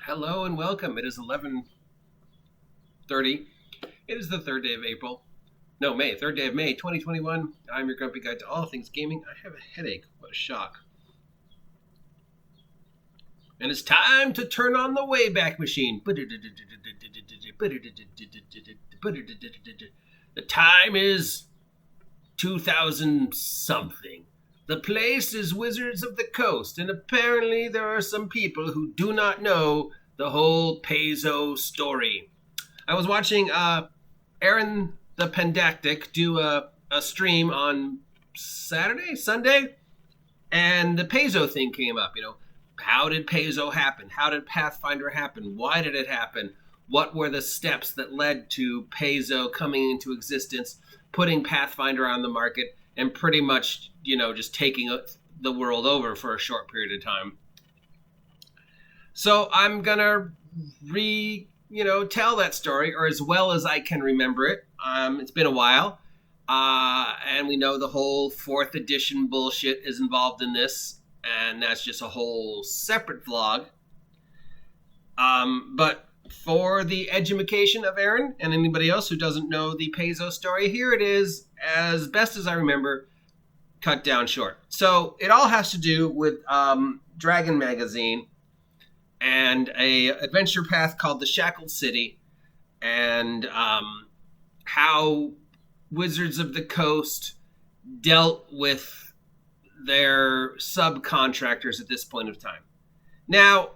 Hello and welcome. It is 11:30. It is the third day of April. No, May. Third day of May, 2021. I'm your grumpy guide to all things gaming. I have a headache. What a shock. And it's time to turn on the Wayback Machine. The time is 2000 something. The place is Wizards of the Coast, and apparently there are some people who do not know the whole Paizo story. I was watching Aaron the Pendatic do a stream on Sunday, and the Paizo thing came up. How did Paizo happen? How did Pathfinder happen? Why did it happen? What were the steps that led to Paizo coming into existence, putting Pathfinder on the market, and pretty much, just taking the world over for a short period of time. So I'm going to tell that story, or as well as I can remember it. It's been a while. And we know the whole 4th edition bullshit is involved in this. And that's just a whole separate vlog. But for the edumacation of Aaron and anybody else who doesn't know the Paizo story, here it is, as best as I remember, cut down short. So it all has to do with Dragon Magazine and a adventure path called the Shackled City, and how Wizards of the Coast dealt with their subcontractors at this point of time. Now,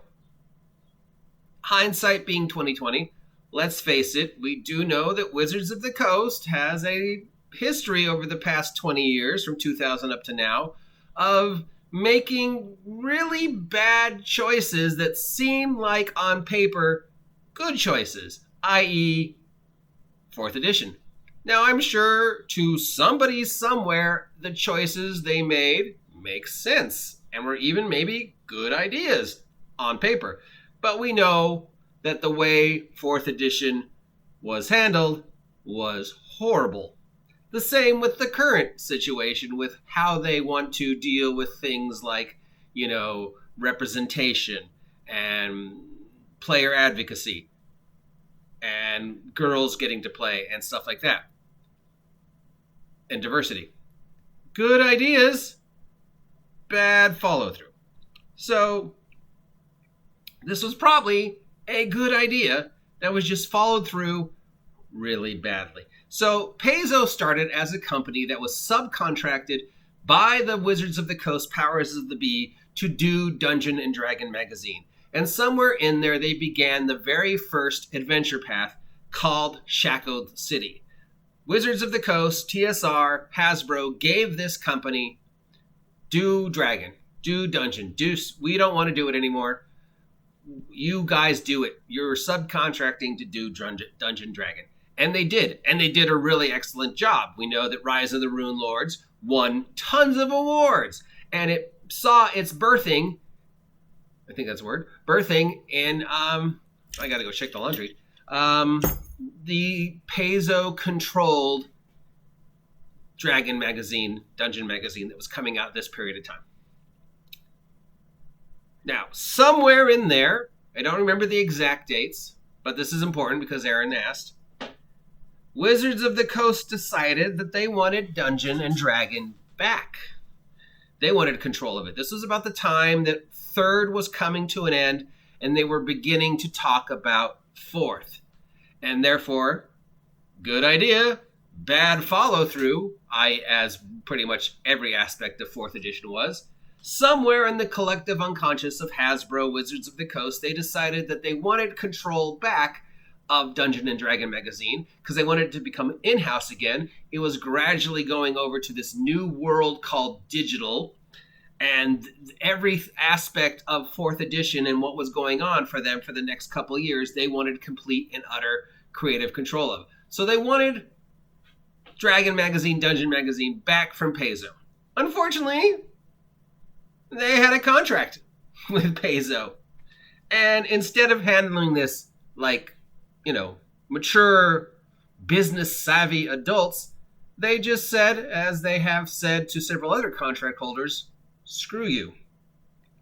hindsight being 2020, let's face it, we do know that Wizards of the Coast has a history over the past 20 years, from 2000 up to now, of making really bad choices that seem like, on paper, good choices, i.e. 4th edition. Now, I'm sure to somebody somewhere, the choices they made make sense and were even maybe good ideas on paper. But we know that the way 4th edition was handled was horrible. The same with the current situation with how they want to deal with things like, representation and player advocacy and girls getting to play and stuff like that. And diversity. Good ideas, bad follow-through. So this was probably a good idea that was just followed through really badly. So Paizo started as a company that was subcontracted by the Wizards of the Coast Powers of the Bee to do Dungeon and Dragon magazine. And somewhere in there, they began the very first adventure path called Shackled City. Wizards of the Coast, TSR, Hasbro gave this company, do Dragon, do Dungeon, we don't want to do it anymore. You guys do it. You're subcontracting to do Dungeon Dragon. And they did. And they did a really excellent job. We know that Rise of the Rune Lords won tons of awards. And it saw its birthing, I think that's a word, birthing in, I got to go check the laundry, the Paizo-controlled Dragon magazine, Dungeon magazine that was coming out this period of time. Now, somewhere in there, I don't remember the exact dates, but this is important because Aaron asked, Wizards of the Coast decided that they wanted Dungeon and Dragon back. They wanted control of it. This was about the time that 3rd was coming to an end, and they were beginning to talk about 4th. And therefore, good idea, bad follow-through, as pretty much every aspect of 4th edition was. Somewhere in the collective unconscious of Hasbro, Wizards of the Coast, they decided that they wanted control back of Dungeon and Dragon magazine because they wanted it to become in-house again. It was gradually going over to this new world called digital, and every aspect of 4th edition and what was going on for them for the next couple of years, they wanted complete and utter creative control of. So they wanted Dragon magazine, Dungeon magazine back from Paizo. Unfortunately, they had a contract with Paizo. And instead of handling this like, mature, business-savvy adults, they just said, as they have said to several other contract holders, screw you.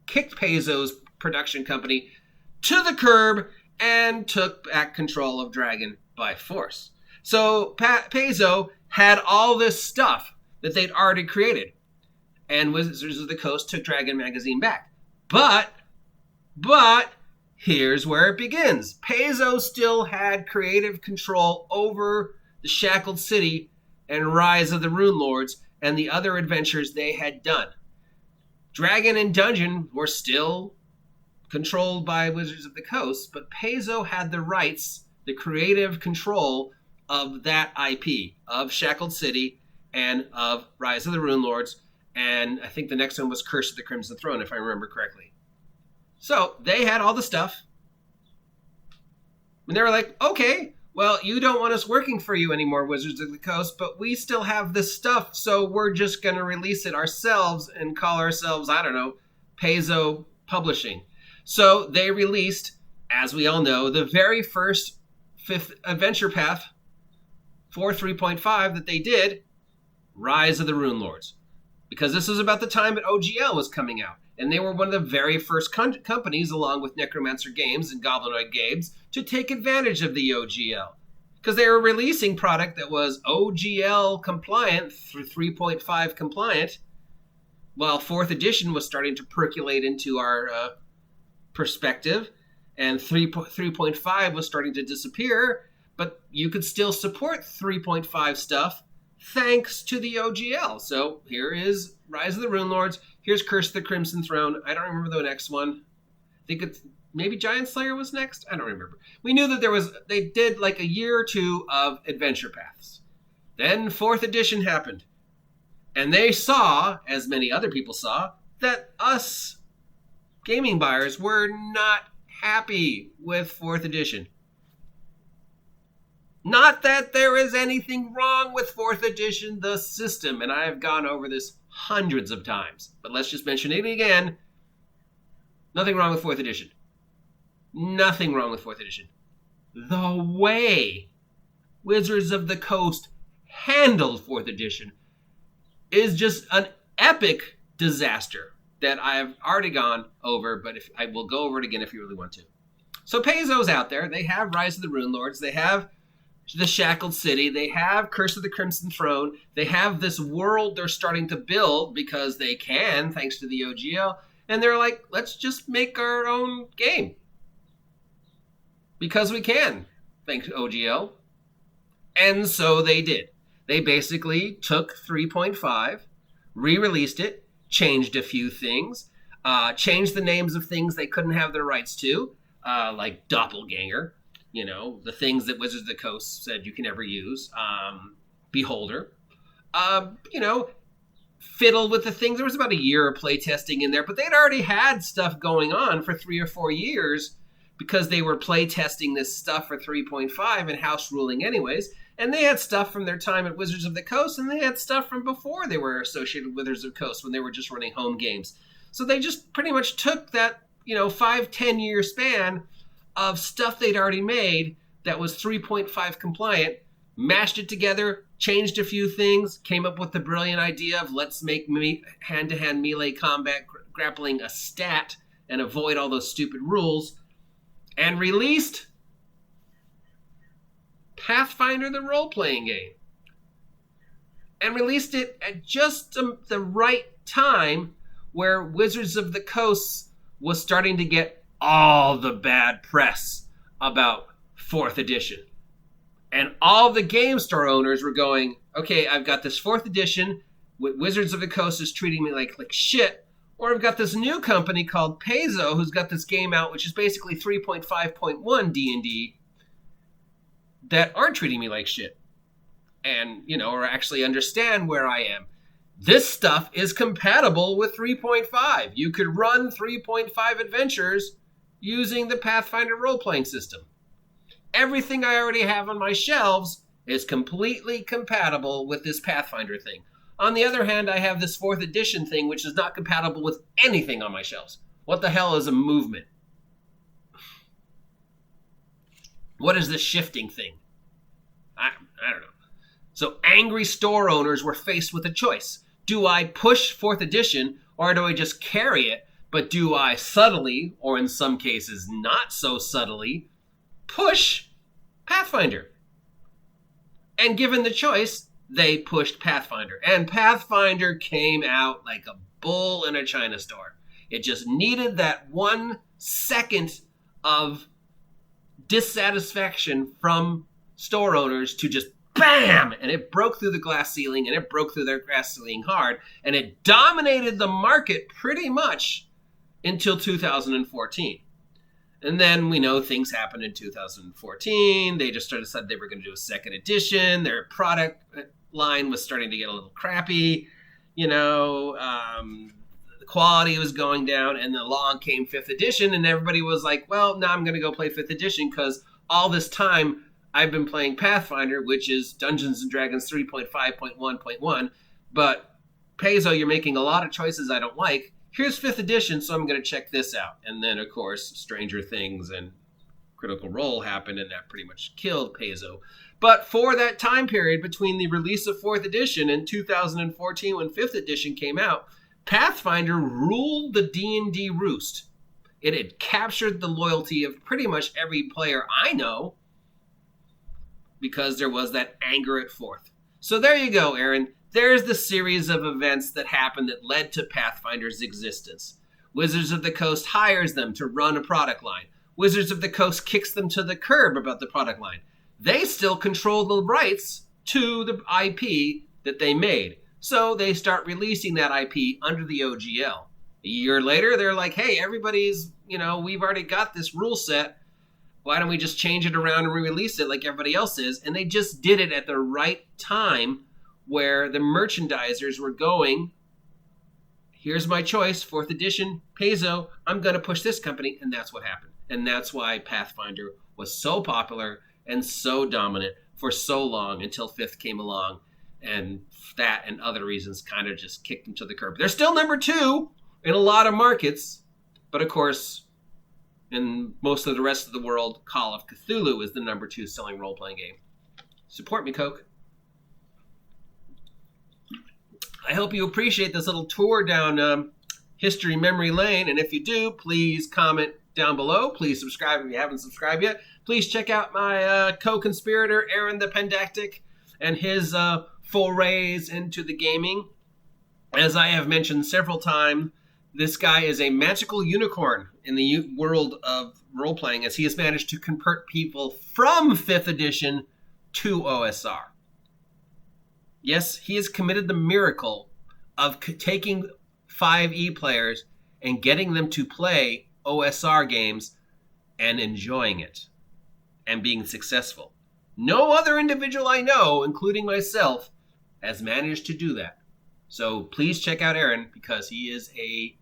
Kicked Paizo's production company to the curb and took back control of Dragon by force. So Paizo had all this stuff that they'd already created, and Wizards of the Coast took Dragon Magazine back. But here's where it begins. Paizo still had creative control over the Shackled City and Rise of the Rune Lords and the other adventures they had done. Dragon and Dungeon were still controlled by Wizards of the Coast, but Paizo had the rights, the creative control of that IP, of Shackled City and of Rise of the Rune Lords, and I think the next one was Curse of the Crimson Throne, if I remember correctly. So they had all the stuff, and they were like, okay, well, you don't want us working for you anymore, Wizards of the Coast, but we still have this stuff, so we're just going to release it ourselves and call ourselves, I don't know, Paizo Publishing. So they released, as we all know, the very first 5th adventure path for 3.5 that they did, Rise of the Rune Lords. Because this was about the time that OGL was coming out. And they were one of the very first companies, along with Necromancer Games and Goblinoid Games, to take advantage of the OGL. Because they were releasing product that was OGL compliant, 3.5 compliant, while 4th edition was starting to percolate into our perspective, and 3.5 was starting to disappear, but you could still support 3.5 stuff thanks to the OGL. So here is Rise of the Rune Lords. Here's Curse of the Crimson Throne. I don't remember the next one. I think it's maybe Giant Slayer was next. I don't remember. We knew that they did like a year or two of adventure paths. Then 4th edition happened. And they saw, as many other people saw, that us gaming buyers were not happy with 4th edition. Not that there is anything wrong with 4th edition, the system, and I have gone over this hundreds of times, but let's just mention it again. Nothing wrong with 4th edition. Nothing wrong with 4th edition. The way Wizards of the Coast handled 4th edition is just an epic disaster that I've already gone over, but I will go over it again if you really want to. So Paizo's out there. They have Rise of the Rune Lords. They have the Shackled City. They have Curse of the Crimson Throne. They have this world they're starting to build because they can, thanks to the OGL. And they're like, let's just make our own game. Because we can, thanks to OGL. And so they did. They basically took 3.5, re-released it, changed a few things, changed the names of things they couldn't have their rights to, like Doppelganger, you know, the things that Wizards of the Coast said you can never use, Beholder, you know, fiddled with the things. There was about a year of playtesting in there, but they'd already had stuff going on for 3 or 4 years because they were playtesting this stuff for 3.5 and house ruling anyways. And they had stuff from their time at Wizards of the Coast, and they had stuff from before they were associated with Wizards of the Coast when they were just running home games. So they just pretty much took that, 5-10 year span of stuff they'd already made that was 3.5 compliant, mashed it together, changed a few things, came up with the brilliant idea of let's make hand-to-hand melee combat grappling a stat and avoid all those stupid rules, and released Pathfinder, the role-playing game. And released it at just the right time where Wizards of the Coast was starting to get all the bad press about 4th edition. And all the game store owners were going, okay, I've got this 4th edition, Wizards of the Coast is treating me like shit, or I've got this new company called Paizo who's got this game out, which is basically 3.5.1 D&D, that aren't treating me like shit and, or actually understand where I am. This stuff is compatible with 3.5. You could run 3.5 adventures using the Pathfinder role-playing system. Everything I already have on my shelves is completely compatible with this Pathfinder thing. On the other hand, I have this 4th edition thing, which is not compatible with anything on my shelves. What the hell is a movement? What is this shifting thing? I don't know. So angry store owners were faced with a choice. Do I push 4th edition or do I just carry it But do I subtly, or in some cases not so subtly, push Pathfinder? And given the choice, they pushed Pathfinder. And Pathfinder came out like a bull in a china store. It just needed that 1 second of dissatisfaction from store owners to just BAM! And it broke through the glass ceiling, and it broke through their glass ceiling hard, and it dominated the market pretty much until 2014. And then we know things happened in 2014. They just said they were going to do a second edition. Their product line was starting to get a little crappy. The quality was going down, and then along came 5th edition, and everybody was like, well, now I'm going to go play 5th edition because all this time I've been playing Pathfinder, which is Dungeons & Dragons 3.5.1.1, but Paizo, you're making a lot of choices I don't like. Here's 5th edition, so I'm going to check this out. And then, of course, Stranger Things and Critical Role happened, and that pretty much killed Paizo. But for that time period between the release of 4th edition and 2014 when 5th edition came out, Pathfinder ruled the D&D roost. It had captured the loyalty of pretty much every player I know because there was that anger at 4th. So there you go, Aaron. There's the series of events that happened that led to Pathfinder's existence. Wizards of the Coast hires them to run a product line. Wizards of the Coast kicks them to the curb about the product line. They still control the rights to the IP that they made. So they start releasing that IP under the OGL. A year later, they're like, hey, everybody's, we've already got this rule set. Why don't we just change it around and re-release it like everybody else is? And they just did it at the right time where the merchandisers were going, here's my choice, 4th edition, Paizo, I'm going to push this company, and that's what happened. And that's why Pathfinder was so popular and so dominant for so long until 5th came along, and that and other reasons kind of just kicked them to the curb. They're still number 2 in a lot of markets, but of course, in most of the rest of the world, Call of Cthulhu is the number 2 selling role-playing game. Support me, Coke. I hope you appreciate this little tour down history memory lane. And if you do, please comment down below. Please subscribe if you haven't subscribed yet. Please check out my co-conspirator, Aaron the Pendatic, and his forays into the gaming. As I have mentioned several times, this guy is a magical unicorn in the world of role-playing, as he has managed to convert people from 5th edition to OSR. Yes, he has committed the miracle of taking 5e players and getting them to play OSR games and enjoying it and being successful. No other individual I know, including myself, has managed to do that. So please check out Aaron because he is a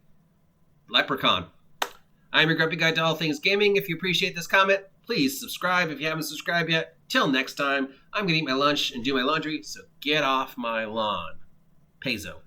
leprechaun. I'm your grumpy guide to all things gaming. If you appreciate this comment, please subscribe if you haven't subscribed yet. Till next time, I'm going to eat my lunch and do my laundry, so get off my lawn. Paizo.